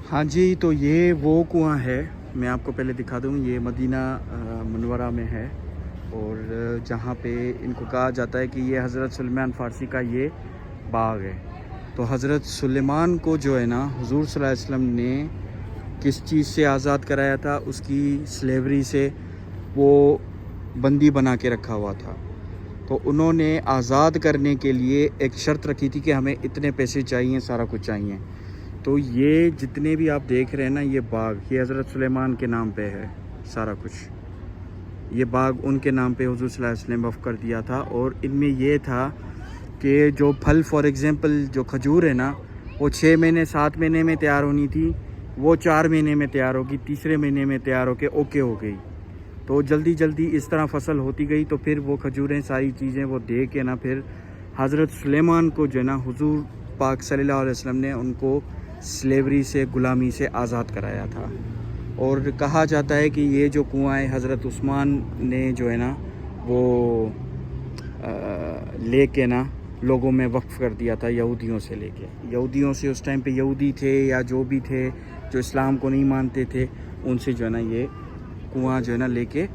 हाँ जी, तो ये वो कुआँ है, मैं आपको पहले दिखा दूँ, ये मदीना मुनव्वरा में है। और जहाँ पे इनको कहा जाता है कि ये हज़रत सुलेमान फ़ारसी का ये बाग है। तो हज़रत सुलेमान को जो है ना हुज़ूर सल्लल्लाहु अलैहि वसल्लम ने किस चीज़ से आज़ाद कराया था, उसकी स्लेवरी से वो बंदी बना के रखा हुआ था। तो उन्होंने आज़ाद करने के लिए एक शर्त रखी थी कि हमें इतने पैसे चाहिए, सारा कुछ चाहिए। तो ये जितने भी आप देख रहे हैं ना, ये बाग, ये हज़रत सुलेमान के नाम पे है सारा कुछ। ये बाग उनके नाम पे हुज़ूर सल्लल्लाहु अलैहि वसल्लम वक़्फ़ कर दिया था। और इनमें ये था कि जो फल, फॉर एग्ज़ाम्पल जो खजूर है ना, वो 6 महीने 7 महीने में तैयार होनी थी, वो 4 महीने में तैयार होगी, तीसरे महीने में तैयार होके ओके हो गई। तो जल्दी जल्दी इस तरह फसल होती गई। तो फिर वो खजूरें सारी चीज़ें वो दे के ना, फिर हज़रत सुलेमान को जो है ना हुज़ूर पाक सल्लल्लाहु अलैहि वसल्लम ने उनको स्लेवरी से, ग़ुलामी से आज़ाद कराया था। और कहा जाता है कि ये जो कुआँ है हज़रत उस्मान ने जो है ना वो लेके ना लोगों में वक्फ़ कर दिया था, यहूदियों से लेके। यहूदियों से, उस टाइम पे यहूदी थे या जो भी थे जो इस्लाम को नहीं मानते थे, उनसे जो है ना ये कुआँ जो है ना लेके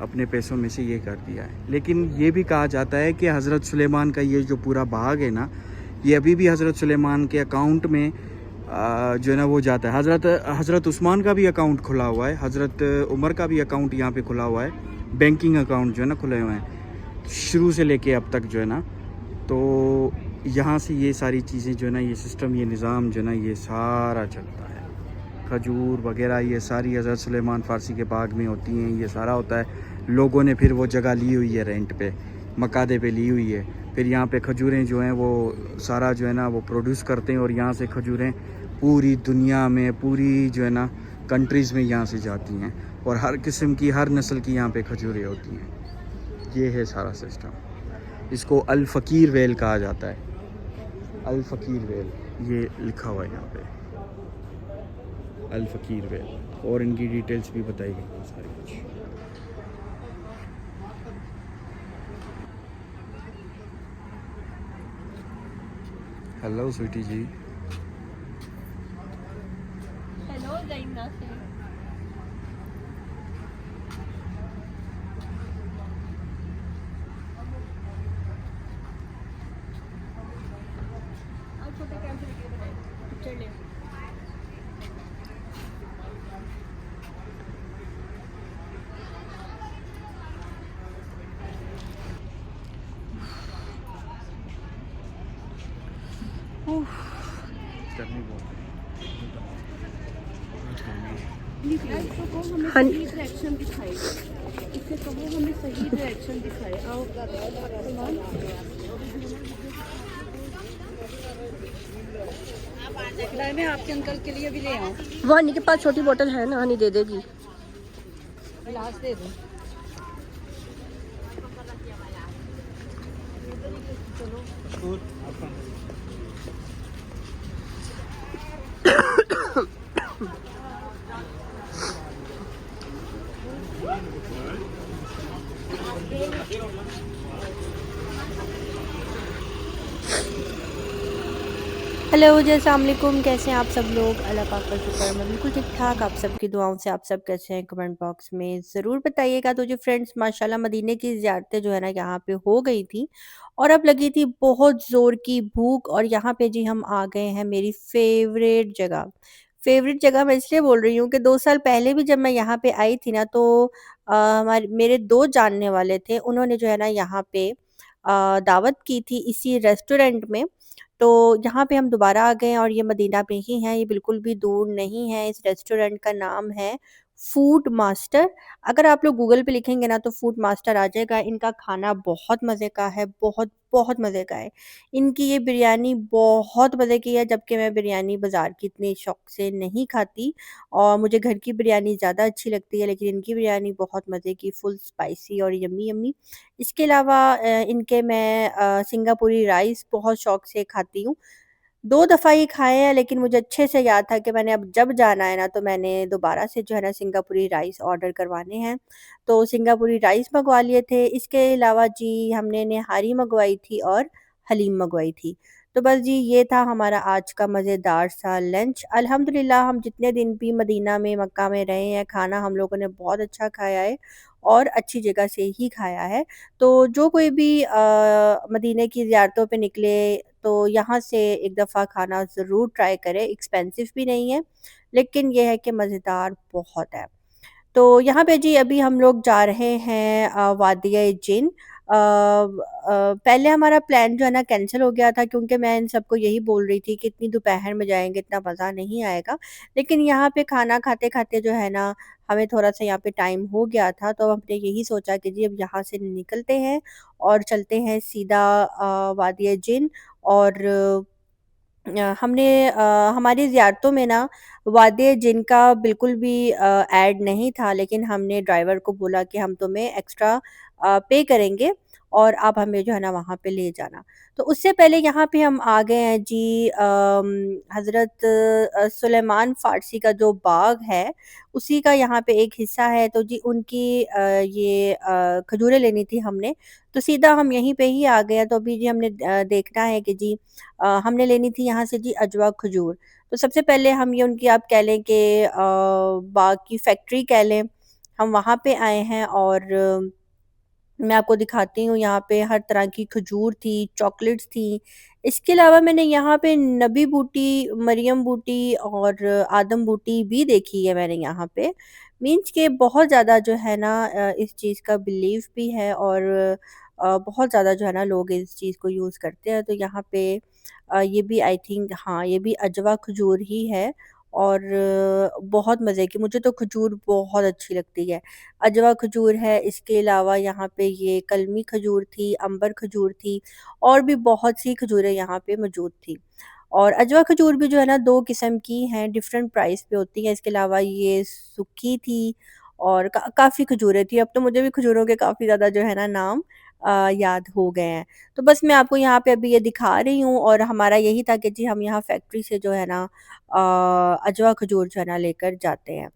अपने पैसों में से ये कर दिया है। लेकिन ये भी कहा जाता है कि हज़रत सुलेमान का ये जो पूरा बाग है ना, ये अभी भी हज़रत सुलेमान के अकाउंट में जो है ना वो जाता है। हज़रत उस्मान का भी अकाउंट खुला हुआ है, हज़रत उमर का भी अकाउंट यहाँ पे खुला हुआ है, बैंकिंग अकाउंट जो है ना खुले हुए हैं शुरू से लेके अब तक जो है ना। तो यहाँ से ये सारी चीज़ें जो है ना, ये सिस्टम, ये निज़ाम जो है ना, ये सारा चलता है। खजूर वगैरह ये सारी हज़रत सुलेमान फ़ारसी के बाग में होती हैं, ये सारा होता है। लोगों ने फिर वो जगह ली हुई है रेंट पे, मकादे पे ली हुई है। फिर यहाँ पे खजूरें जो हैं वो सारा जो है ना वो प्रोड्यूस करते हैं। और यहाँ से खजूरें पूरी दुनिया में, पूरी जो है ना कंट्रीज़ में यहाँ से जाती हैं। और हर किस्म की, हर नस्ल की यहाँ पे खजूरें होती हैं। ये है सारा सिस्टम। इसको अल फ़कीर वेल कहा जाता है, अल फ़कीर वेल, ये लिखा हुआ है यहाँ पे, अल फ़कीर वेल। और इनकी डिटेल्स भी बताई गई हैं सारी कुछ। हेलो स्वीटी जी। हेलो जैना से। आप छोटे कैमरे के बनाए पिक्चर ले। गर्मी बहुत इसको कहो हमें हाँ सही डायरेक्शन दिखाए। इसे कहो हमें सही डायरेक्शन दिखाए। आओ मैं आपके अंकल के लिए भी ले आऊँ। वो हनी के पास छोटी बोतल है ना, हनी दे देगी। गिलास दे दो। हेलो जी, अस्सलाम वालेकुम। कैसे हैं आप सब लोग? अल्लाह पाक का शुक्र, मैं बिल्कुल ठीक ठाक। आप सबकी दुआओं से आप सब कैसे हैं? कमेंट बॉक्स में ज़रूर बताइएगा। तो जो फ्रेंड्स, माशाल्लाह मदीने की ज़ियारतें जो है ना यहाँ पे हो गई थी और अब लगी थी बहुत ज़ोर की भूख। और यहाँ पे जी हम आ गए हैं मेरी फेवरेट जगह मैं इसलिए बोल रही हूँ कि 2 साल पहले भी जब मैं यहाँ पे आई थी ना, तो हमारे मेरे 2 जानने वाले थे, उन्होंने जो है ना यहाँ पे दावत की थी इसी रेस्टोरेंट में। तो यहाँ पे हम दोबारा आ गए हैं और ये मदीना में ही है, ये बिल्कुल भी दूर नहीं है। इस रेस्टोरेंट का नाम है फूड मास्टर। अगर आप लोग गूगल पे लिखेंगे ना तो फूड मास्टर आ जाएगा। इनका खाना बहुत मज़े का है, बहुत बहुत मज़े का है। इनकी ये बिरयानी बहुत मज़े की है, जबकि मैं बिरयानी बाज़ार की इतनी शौक से नहीं खाती और मुझे घर की बिरयानी ज़्यादा अच्छी लगती है, लेकिन इनकी बिरयानी बहुत मज़े की, फुल स्पाइसी और यम्मी यम्मी। इसके अलावा इनके मैं सिंगापुरी राइस बहुत शौक से खाती हूँ। 2 दफ़ा ही खाए हैं, लेकिन मुझे अच्छे से याद था कि मैंने अब जब जाना है ना तो मैंने दोबारा से जो है ना सिंगापुरी राइस ऑर्डर करवाने हैं। तो सिंगापुरी राइस मँगवा लिए थे। इसके अलावा जी हमने निहारी मँगवाई थी और हलीम मँगवाई थी। तो बस जी ये था हमारा आज का मज़ेदार सा लंच। अल्हम्दुलिल्लाह हम जितने दिन भी मदीना में, मक्का में रहे हैं, खाना हम लोगों ने बहुत अच्छा खाया है और अच्छी जगह से ही खाया है। तो जो कोई भी मदीने की ज़ियारतों पे निकले तो यहाँ से एक दफ़ा खाना ज़रूर ट्राई करें, एक्सपेंसिव भी नहीं है, लेकिन ये है कि मज़ेदार बहुत है। तो यहाँ पे जी अभी हम लोग जा रहे हैं वादिया जिन। पहले हमारा प्लान जो है ना कैंसल हो गया था क्योंकि मैं इन सबको यही बोल रही थी कि इतनी दोपहर में जाएँगे, इतना मज़ा नहीं आएगा। लेकिन यहाँ पे खाना खाते-खाते जो है ना हमें थोड़ा-सा यहाँ पे टाइम हो गया था, तो हमने यही सोचा कि जी अब यहाँ से निकलते हैं और चलते हैं सीधा वादिया जिन। और हमने हमारी ज़ियारतों में ना वादे जिनका बिल्कुल भी ऐड नहीं था, लेकिन हमने ड्राइवर को बोला कि हम तुम्हें एक्स्ट्रा पे करेंगे और आप हमें जो है ना वहाँ पे ले जाना। तो उससे पहले यहाँ पे हम आ गए हैं जी हज़रत सुलेमान फ़ारसी का जो बाग है, उसी का यहाँ पे एक हिस्सा है। तो जी उनकी ये खजूरें लेनी थी हमने, तो सीधा हम यहीं पे ही आ गए हैं। तो अभी जी हमने देखना है कि जी हमने लेनी थी यहाँ से जी अजवा खजूर। तो सबसे पहले हम ये उनकी आप कह लें कि बाग की फैक्ट्री कह लें, हम वहाँ पे आए हैं और मैं आपको दिखाती हूँ यहाँ पे हर तरह की खजूर थी, चॉकलेट्स थी। इसके अलावा मैंने यहाँ पे नबी बूटी, मरियम बूटी और आदम बूटी भी देखी है मैंने यहाँ पे। मीन्स के बहुत ज़्यादा जो है ना इस चीज़ का बिलीव भी है और बहुत ज़्यादा जो है ना लोग इस चीज़ को यूज़ करते हैं। तो यहाँ पे ये भी आई थिंक हाँ, ये भी अजवा खजूर ही है और बहुत मज़े की, मुझे तो खजूर बहुत अच्छी लगती है। अजवा खजूर है, इसके अलावा यहाँ पे ये कलमी खजूर थी, अंबर खजूर थी और भी बहुत सी खजूरें यहाँ पे मौजूद थी। और अजवा खजूर भी जो है ना 2 किस्म की हैं, डिफरेंट प्राइस पे होती हैं। इसके अलावा ये सूखी थी और काफ़ी खजूरें थी। अब तो मुझे भी खजूरों के काफ़ी ज़्यादा जो है ना नाम याद हो गए हैं। तो बस मैं आपको यहाँ पे अभी ये दिखा रही हूँ और हमारा यही था कि जी हम यहाँ फैक्ट्री से जो है ना अजवा खजूर जो है ना लेकर जाते हैं।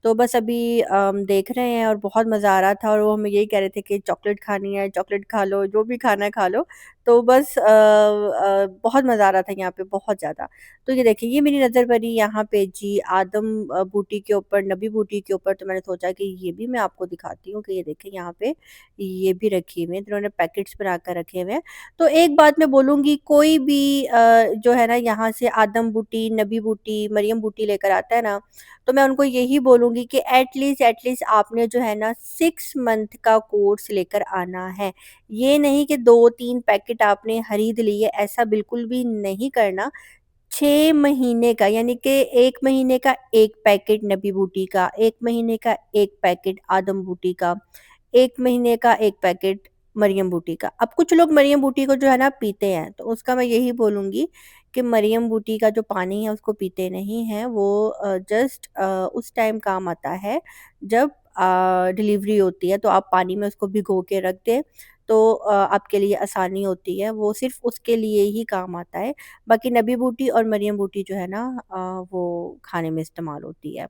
तो बस अभी देख रहे हैं और बहुत मज़ा आ रहा था और वो हमें यही कह रहे थे कि चॉकलेट खानी है, चॉकलेट खा लो, जो भी खाना है खा लो। तो बस बहुत मज़ा आ रहा था यहाँ पे बहुत ज़्यादा। तो ये देखिए ये मेरी नज़र पड़ी यहाँ पे जी आदम बूटी के ऊपर, नबी बूटी के ऊपर। तो मैंने सोचा कि ये भी मैं आपको दिखाती हूँ कि ये देखिए यहाँ पे ये भी रखी हुई है, इन्होंने पैकेट्स बना कर रखे हुए हैं। तो एक बात मैं बोलूँगी, कोई भी जो है ना यहाँ से आदम बूटी, नबी बूटी, मरियम बूटी लेकर आता है ना, तो मैं उनको यही बोलूँगी कि एटलीस्ट आपने जो है ना 6 मंथ का कोर्स लेकर आना है। ये नहीं कि 2-3 पैकेट आपने खरीद लिए, ऐसा बिल्कुल भी नहीं करना। 6 महीने का यानी कि 1 महीने का 1 पैकेट नबी बूटी का, 1 महीने का 1 पैकेट आदम बूटी का, 1 महीने का 1 पैकेट मरियम बूटी का। अब कुछ लोग मरियम बूटी को जो है ना पीते हैं, तो उसका मैं यही बोलूँगी कि मरियम बूटी का जो पानी है उसको पीते नहीं हैं। वो जस्ट उस टाइम काम आता है जब डिलीवरी होती है, तो आप पानी में उसको भिगो के रख दें, तो आपके लिए आसानी होती है। वो सिर्फ़ उसके लिए ही काम आता है। बाकी नबी बूटी और मरियम बूटी जो है ना वो खाने में इस्तेमाल होती है।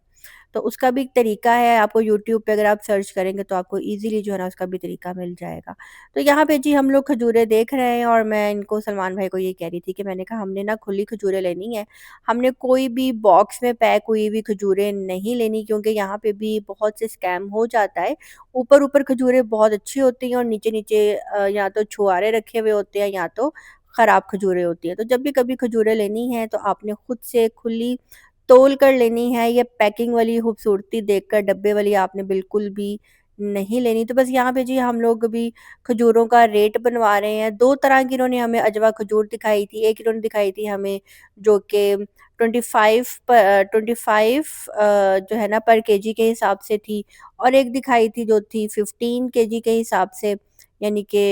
तो उसका भी एक तरीका है, आपको यूट्यूब पे अगर आप सर्च करेंगे तो आपको ईज़िली जो है ना उसका भी तरीका मिल जाएगा। तो यहाँ पे जी हम लोग खजूरें देख रहे हैं और मैं इनको सलमान भाई को ये कह रही थी कि मैंने कहा हमने ना खुली खजूरें लेनी है। हमने कोई भी बॉक्स में पैक हुई हुई खजूरें नहीं लेनी क्योंकि यहाँ पे भी बहुत से स्कैम हो जाता है। ऊपर-ऊपर खजूरें बहुत अच्छी होती हैं और नीचे-नीचे या तो छुहारे रखे हुए होते हैं या तो ख़राब खजूरें होती हैं। तो जब भी कभी खजूरें लेनी हैं तो आपने खुद से खुली तोल कर लेनी है। ये पैकिंग वाली खूबसूरती देखकर डब्बे वाली आपने बिल्कुल भी नहीं लेनी। तो बस यहाँ पे जी हम लोग अभी खजूरों का रेट बनवा रहे हैं। 2 तरह की इन्होंने हमें अजवा खजूर दिखाई थी। एक इन्होंने दिखाई थी हमें जो कि 25 जो है ना पर केजी के हिसाब से थी और एक दिखाई थी जो थी 15 केजी के हिसाब से, यानी कि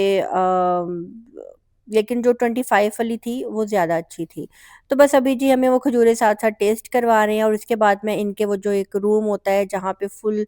लेकिन जो 25 वाली थी वो ज़्यादा अच्छी थी। तो बस अभी जी हमें वो खजूरें साथ-साथ टेस्ट करवा रहे हैं और उसके बाद में इनके वो जो एक रूम होता है जहाँ पे फुल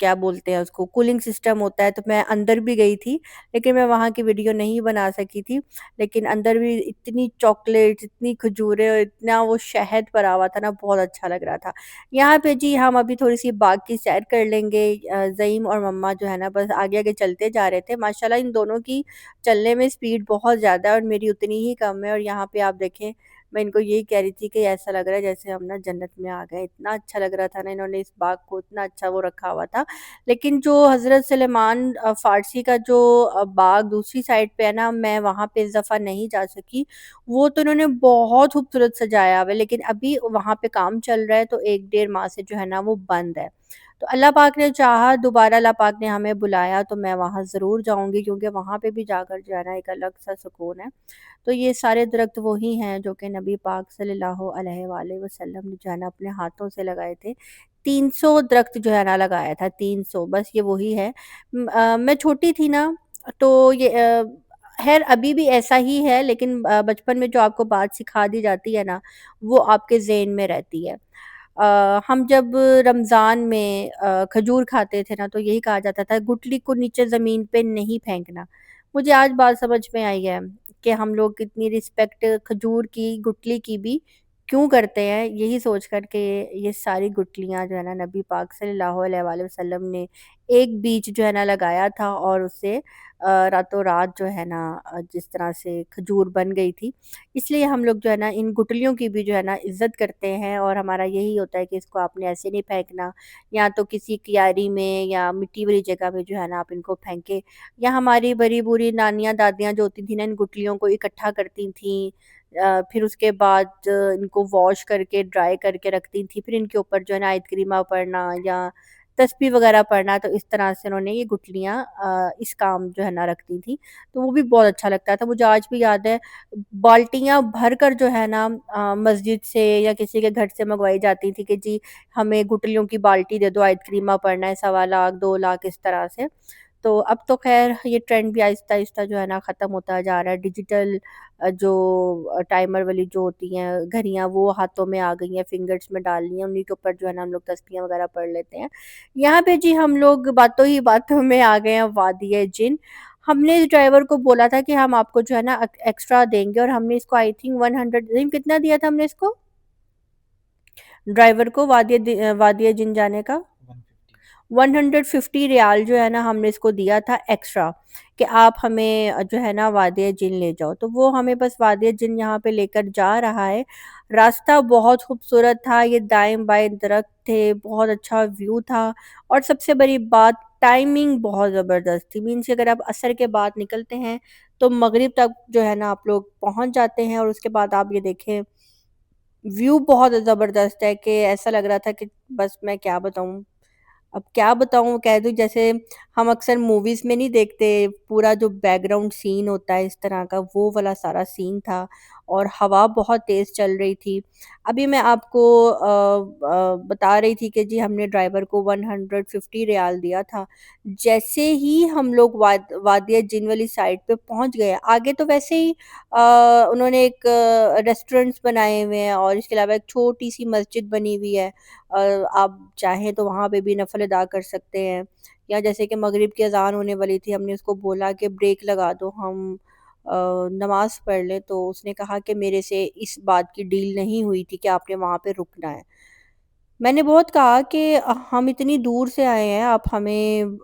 क्या बोलते हैं उसको, कूलिंग सिस्टम होता है, तो मैं अंदर भी गई थी, लेकिन मैं वहाँ की वीडियो नहीं बना सकी थी। लेकिन अंदर भी इतनी चॉकलेट्स, इतनी खजूरें और इतना वो शहद भरा हुआ था ना, बहुत अच्छा लग रहा था। यहाँ पे जी हम अभी थोड़ी-सी बाग की सैर कर लेंगे। ज़ईम और मम्मा जो है ना बस आगे-आगे चलते जा रहे थे। माशाल्लाह इन दोनों की चलने में स्पीड बहुत ज़्यादा है और मेरी उतनी ही कम है। और यहाँ पे आप देखें, मैं इनको यही कह रही थी कि ऐसा लग रहा है जैसे हम ना जन्नत में आ गए। इतना अच्छा लग रहा था ना, इन्होंने इस बाग को इतना अच्छा वो रखा हुआ था। लेकिन जो हज़रत सुलेमान फ़ारसी का जो बाग दूसरी साइड पे है ना, मैं वहाँ पे इस दफ़ा नहीं जा सकी। वो तो इन्होंने बहुत खूबसूरत सजाया हुआ है, लेकिन अभी वहाँ पे काम चल रहा है, तो 1 डेढ़ माह से जो है ना वो बंद है। तो अल्लाह पाक ने चाहा, दोबारा अल्लाह पाक ने हमें बुलाया तो मैं वहाँ ज़रूर जाऊँगी, क्योंकि वहाँ पे भी जाकर जो है ना एक अलग सा सुकून है। तो ये सारे दरख्त वही हैं जो कि नबी पाक सल्लल्लाहु अलैहि वसल्लम ने जो है ना अपने हाथों से लगाए थे। 300 दरख्त जो है ना लगाया था, 300, बस ये वही है। मैं छोटी थी ना, तो ये ख़ैर अभी भी ऐसा ही है, लेकिन बचपन में जो आपको बात सिखा दी जाती है ना, वो आपके ज़हन में रहती है। हम जब रमज़ान में खजूर खाते थे ना, तो यही कहा जाता था गुठली को नीचे ज़मीन पे नहीं फेंकना। मुझे आज बात समझ में आई है कि हम लोग कितनी रिस्पेक्ट खजूर की, गुठली की भी क्यों करते हैं, यही सोच कर के ये सारी गुठलियाँ जो है ना नबी पाक सल्लल्लाहु अलैहि वसल्लम ने एक बीज जो है ना लगाया था, और उससे रातों रात जो है ना जिस तरह से खजूर बन गई थी। इसलिए हम लोग जो है ना इन गुठलियों की भी जो है ना इज़्ज़त करते हैं, और हमारा यही होता है कि इसको आपने ऐसे नहीं फेंकना, या तो किसी क्यारी में या मिट्टी वाली जगह में जो है ना आप इनको फेंके। या हमारी बड़ी बूढ़ी नानियाँ दादियाँ जो होती थी ना, इन गुठलियों को इकट्ठा करती थीं, फिर उसके बाद इनको वॉश करके ड्राई करके रखती थी, फिर इनके ऊपर जो है ना आयत करीमा पढ़ना या तस्बीह वगैरह पढ़ना, तो इस तरह से उन्होंने ये गुठलियाँ इस काम जो है ना रखती थी। तो वो भी बहुत अच्छा लगता था। मुझे आज भी याद है, बाल्टियाँ भरकर जो है ना मस्जिद से या किसी के घर से मंगवाई जाती थी कि जी हमें गुठलियों की बाल्टी दे दो, आयत करीमा पढ़ना है, 1.25 लाख 2 लाख इस तरह से। तो अब तो ख़ैर ये ट्रेंड भी आहिस्ता-आहिस्ता जो है ना ख़त्म होता जा रहा है। डिजिटल जो टाइमर वाली जो होती हैं घड़ियाँ, वो हाथों में आ गई हैं, फिंगर्स में डालनी है, उन्हीं के ऊपर जो है ना हम लोग तस्बीहें वगैरह पढ़ लेते हैं। यहाँ पे जी हम लोग बातों ही बातों में आ गए हैं वादिय जिन। हमने ड्राइवर को बोला था कि हम आपको जो है ना एक्स्ट्रा देंगे, और हमने इसको आई थिंक 100 कितना दिया था हमने इसको? ड्राइवर को वादिय जिन जाने का 150 रियाल जो है ना हमने इसको दिया था एक्स्ट्रा, कि आप हमें जो है ना वादिय जिन ले जाओ। तो वो हमें बस वादिय जिन यहाँ पे लेकर जा रहा है। रास्ता बहुत खूबसूरत था, ये दाएं-बाएं दरख्त थे, बहुत अच्छा व्यू था, और सबसे बड़ी बात टाइमिंग बहुत ज़बरदस्त थी। मीन्स कि अगर आप असर के बाद निकलते हैं तो मगरिब तक जो है ना आप लोग पहुँच जाते हैं, और उसके बाद आप ये देखें व्यू बहुत ज़बरदस्त है कि ऐसा लग रहा था कि बस मैं क्या बताऊँ। अब क्या बताऊँ, कह दूँ जैसे हम अक्सर मूवीज़ में नहीं देखते, पूरा जो बैकग्राउंड सीन होता है इस तरह का, वो वाला सारा सीन था, और हवा बहुत तेज़ चल रही थी। अभी मैं आपको बता रही थी कि जी हमने ड्राइवर को 150 रियाल दिया था। जैसे ही हम लोग वादिया जिन वाली साइड पे पहुँच गए, आगे तो वैसे ही उन्होंने एक रेस्टोरेंट्स बनाए हुए हैं, और इसके अलावा एक छोटी-सी मस्जिद बनी हुई है। आप चाहें तो वहाँ पे भी नफ़ल अदा कर सकते हैं, या जैसे कि मगरिब की अज़ान होने वाली थी, हमने उसको बोला कि ब्रेक लगा दो, हम नमाज़ पढ़ लें, तो उसने कहा कि मेरे से इस बात की डील नहीं हुई थी कि आपने वहाँ पे रुकना है। मैंने बहुत कहा कि हम इतनी दूर से आए हैं, आप हमें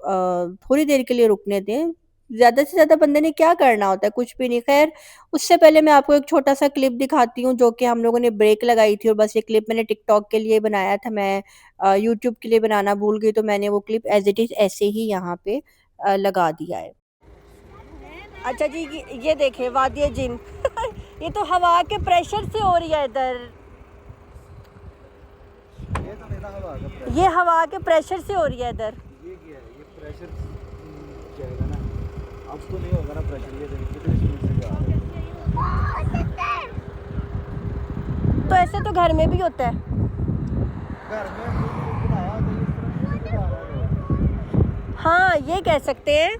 थोड़ी देर के लिए रुकने दें। ज़्यादा से ज़्यादा बंदे ने क्या करना होता है, कुछ भी नहीं। ख़ैर उससे पहले मैं आपको एक छोटा-सा क्लिप दिखाती हूँ, जो कि हम लोगों ने ब्रेक लगाई थी, और बस ये क्लिप मैंने टिकटॉक के लिए बनाया था। मैं यूट्यूब के लिए बनाना भूल गई, तो मैंने वो क्लिप एज़ इट इज़ ऐसे ही यहाँ पे लगा दिया है। अच्छा जी, ये देखें वादिय जिन ये तो हवा के प्रेशर से हो रही है इधर। ये हवा के प्रेशर से हो रही है इधर। ये क्या है? ये प्रेशर जाएगा ना, अब तो नहीं होगा ना प्रेशर। ये देखिए कितनी स्पीड से जा रहा है। तो ऐसे तो घर में भी होता है। घर में बनाया तो इस तरह से जा रहा है। हाँ, ये कह सकते हैं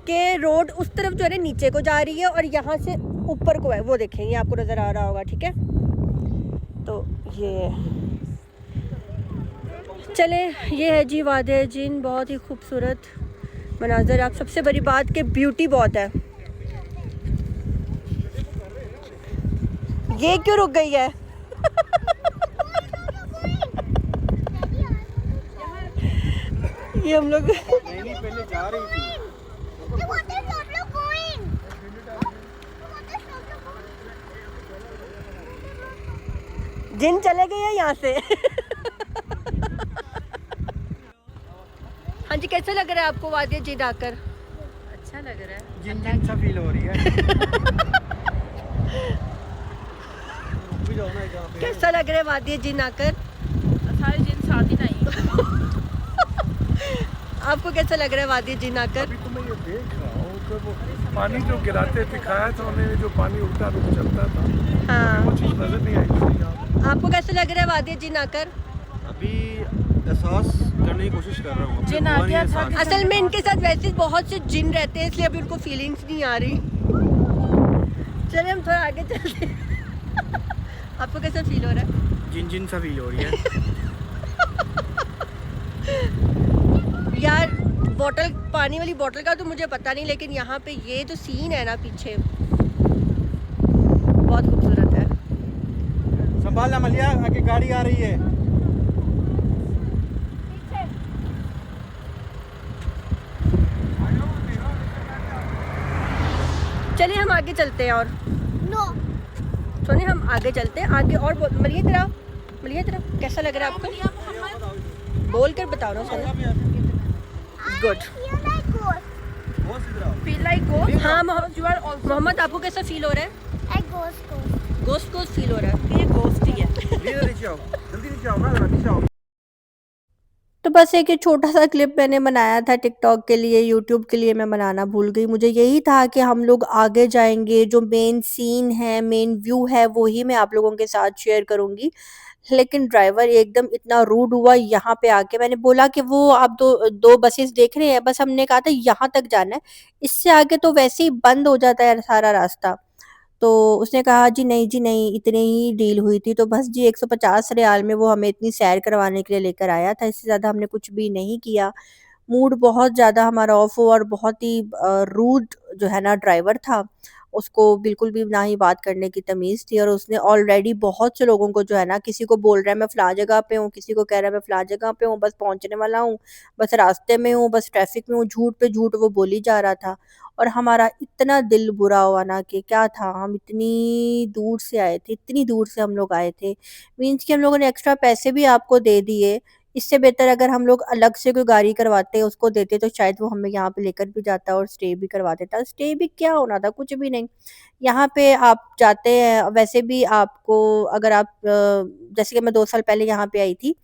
कि रोड उस तरफ जो है ना नीचे को जा रही है, और यहाँ से ऊपर को है, वो देखें, ये आपको नज़र आ रहा होगा, ठीक है। तो ये चले, ये है जी वादिया जिन, बहुत ही खूबसूरत मनाजर। आप सबसे बड़ी बात कि ब्यूटी बहुत है। ये क्यों रुक गई है? ये हम लोग पहले जा रही थी। जिन चले गए हैं यहाँ से। हाँ जी, कैसा लग रहा है आपको वादिया जिन आकर? अच्छा लग रहा है। जिन जिन सा फील हो रही है। कैसा लग रहा है वादिया जिन आकर? सारे जिन साथ ही नहीं। आपको कैसा लग रहा है वादिया जिन आकर? अभी तो मैं ये देख रहा हूँ कि वो पानी जो गिराते दिखाया था उन्होंने, जो पानी उल्टा रुख चलता था, हाँ, वो चीज़ नजर नहीं आई मुझे यहाँ पे। आपको कैसा लग रहा है वादिया जिन आकर? अभी एहसास करने की कोशिश कर रहा हूँ। जिन आ गया था। असल में इनके साथ वैसे बहुत से जिन रहते हैं, इसलिए अभी उनको फीलिंग्स नहीं आ रही। चलिए हम थोड़ा आगे चलते हैं। आपको कैसा फील हो रहा है? जिन जिन सा फील हो रही है। यार बोतल, पानी वाली बोतल का तो मुझे पता नहीं, लेकिन यहाँ पे ये जो सीन है ना पीछे, बहुत खूबसूरत है। संभालना मलिया, आगे गाड़ी आ रही है। चलिए हम आगे चलते हैं। और सुनिए, हम आगे चलते हैं आगे। और मलिया तेरा, मलिया तेरा कैसा लग रहा है आपको? बोल कर बताओ ना सोना। गुड। Feel like ghost. हाँ यू आर ऑल्सो मोहम्मद, आपको कैसा फील हो रहा है? गोश्त गोश्त फील हो रहा है। ये गोस्ट ही है। नीचे आओ, जल्दी नीचे आओ ना, नीचे आओ। तो बस एक ये छोटा सा क्लिप मैंने बनाया था टिकटॉक के लिए, यूट्यूब के लिए मैं बनाना भूल गई। मुझे यही था कि हम लोग आगे जाएंगे, जो मेन सीन है, मेन व्यू है, वो ही मैं आप लोगों के साथ शेयर करूंगी। लेकिन ड्राइवर एकदम इतना रूड हुआ यहाँ पे आके। मैंने बोला कि वो आप दो दो बसेस देख रहे हैं, बस हमने कहा था यहाँ तक जाना है, इससे आगे तो वैसे ही बंद हो जाता है सारा रास्ता। तो उसने कहा जी नहीं जी नहीं, इतनी ही डील हुई थी। तो बस जी 150 रियाल में वो हमें इतनी सैर करवाने के लिए लेकर आया था, इससे ज़्यादा हमने कुछ भी नहीं किया। मूड बहुत ज़्यादा हमारा ऑफ हुआ, और बहुत ही रूड जो है ना ड्राइवर था, उसको बिल्कुल भी ना ही बात करने की तमीज़ थी। और उसने ऑलरेडी बहुत से लोगों को जो है ना, किसी को बोल रहा है मैं फ़लाँ जगह पे हूँ, किसी को कह रहा है मैं फ़लाँ जगह पे हूँ, बस पहुँचने वाला हूँ, बस रास्ते में हूँ, बस ट्रैफिक में हूँ, झूठ पे झूठ वो बोली जा रहा था। और हमारा इतना दिल बुरा हुआ ना कि क्या था, हम इतनी दूर से आए थे, इतनी दूर से हम लोग आए थे, मीन्स कि हम लोगों ने एक्स्ट्रा पैसे भी आपको दे दिए। इससे बेहतर अगर हम लोग अलग से कोई गाड़ी करवाते, उसको देते, तो शायद वो हमें यहाँ पे लेकर भी जाता और स्टे भी करवा देता। स्टे भी क्या होना था, कुछ भी नहीं। यहाँ पे आप जाते हैं, वैसे भी आपको, अगर आप जैसे कि मैं 2 साल पहले यहाँ पे आई थी,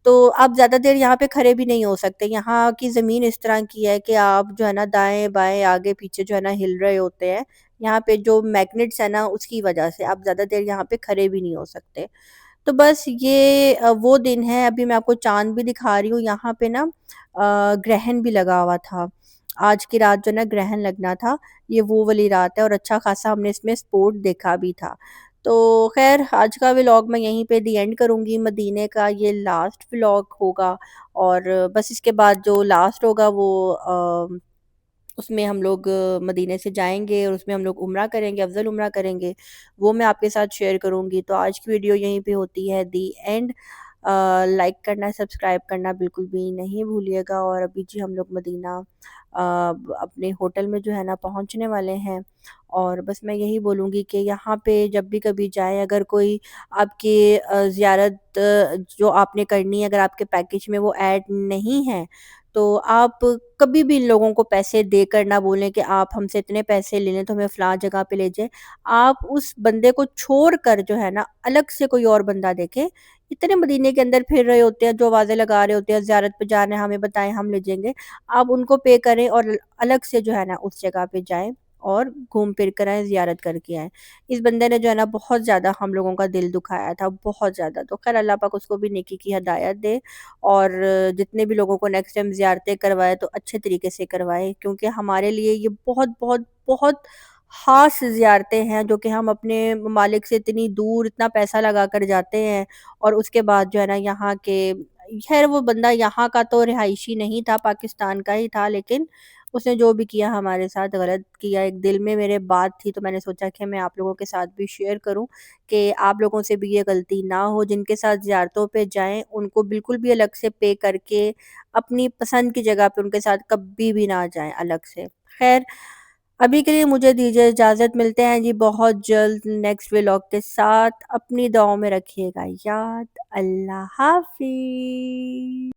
तो आप ज़्यादा देर यहाँ पे खड़े भी नहीं हो सकते। यहाँ की ज़मीन इस तरह की है कि आप जो है ना दाएँ-बाएँ, आगे-पीछे जो है ना हिल रहे होते हैं। यहाँ पे जो मैग्नेट्स है ना, उसकी वजह से आप ज़्यादा देर यहाँ पे खड़े भी नहीं हो सकते। तो बस ये वो दिन है। अभी मैं आपको चाँद भी दिखा रही हूँ। यहाँ पे ना ग्रहण भी लगा हुआ था। आज की रात जो ना ग्रहण लगना था, ये वो वाली रात है, और अच्छा खासा हमने इसमें स्पोर्ट देखा भी था। तो ख़ैर आज का व्लॉग मैं यहीं पे दी एंड करूँगी। मदीने का ये लास्ट व्लॉग होगा, और बस इसके बाद जो लास्ट होगा वो उसमें हम लोग मदीने से जाएँगे, और उसमें हम लोग उम्रा करेंगे, अफ़ज़ल उम्रा करेंगे। वो मैं आपके साथ शेयर करूँगी। तो आज की वीडियो यहीं पे होती है दी एंड। लाइक करना, सब्सक्राइब करना बिल्कुल भी नहीं भूलिएगा। और अभी जी हम लोग मदीना अपने होटल में जो है ना पहुँचने वाले हैं। और बस मैं यही बोलूँगी कि यहाँ पे जब भी कभी जाएँ, अगर कोई आपकी ज़ियारत जो आपने करनी है, अगर आपके पैकेज में वो ऐड नहीं है, तो आप कभी भी इन लोगों को पैसे देकर ना बोलें कि आप हमसे इतने पैसे ले लें तो हमें फ़लाँ जगह पे ले जाएँ। आप उस बंदे को छोड़कर जो है ना अलग से कोई और बंदा देखें। इतने मदीने के अंदर फिर रहे होते हैं, जो आवाज़ें लगा रहे होते हैं ज़ियारत पे जाना है, हमें बताएँ, हम ले जाएँगे। आप उनको पे करें और अलग से जो है ना उस जगह पे जाएँ, और घूम फिर कर आएँ, ज़ियारत करके आएँ। इस बंदे ने जो है ना बहुत ज़्यादा हम लोगों का दिल दुखाया था, बहुत ज़्यादा। तो ख़ैर अल्लाह पाक उसको भी नेकी की हिदायत दे, और जितने भी लोगों को नेक्स्ट टाइम ज़ियारतें करवाए तो अच्छे तरीके से करवाए, क्योंकि हमारे लिए ये बहुत बहुत बहुत ख़ास ज़ियारतें हैं, जो कि हम अपने ममालिक से इतनी दूर इतना पैसा लगा कर जाते हैं, और उसके बाद जो है ना यहाँ के खैर वो बंदा यहाँ का तो रिहायशी नहीं था, पाकिस्तान का ही था, लेकिन उसने जो भी किया हमारे साथ गलत किया। एक दिल में मेरे बात थी तो मैंने सोचा कि मैं आप लोगों के साथ भी शेयर करूं कि आप लोगों से भी ये गलती ना हो। जिनके साथ ज़ियारतों पे जाएं उनको बिल्कुल भी अलग से पे करके अपनी पसंद की जगह पे उनके साथ कभी भी ना जाएं अलग से। खैर अभी के लिए मुझे दीजिए इजाज़त, मिलते हैं जी बहुत जल्द नेक्स्ट व्लॉग के साथ। अपनी दुआओं में रखिएगा याद। अल्लाह हाफ़िज़।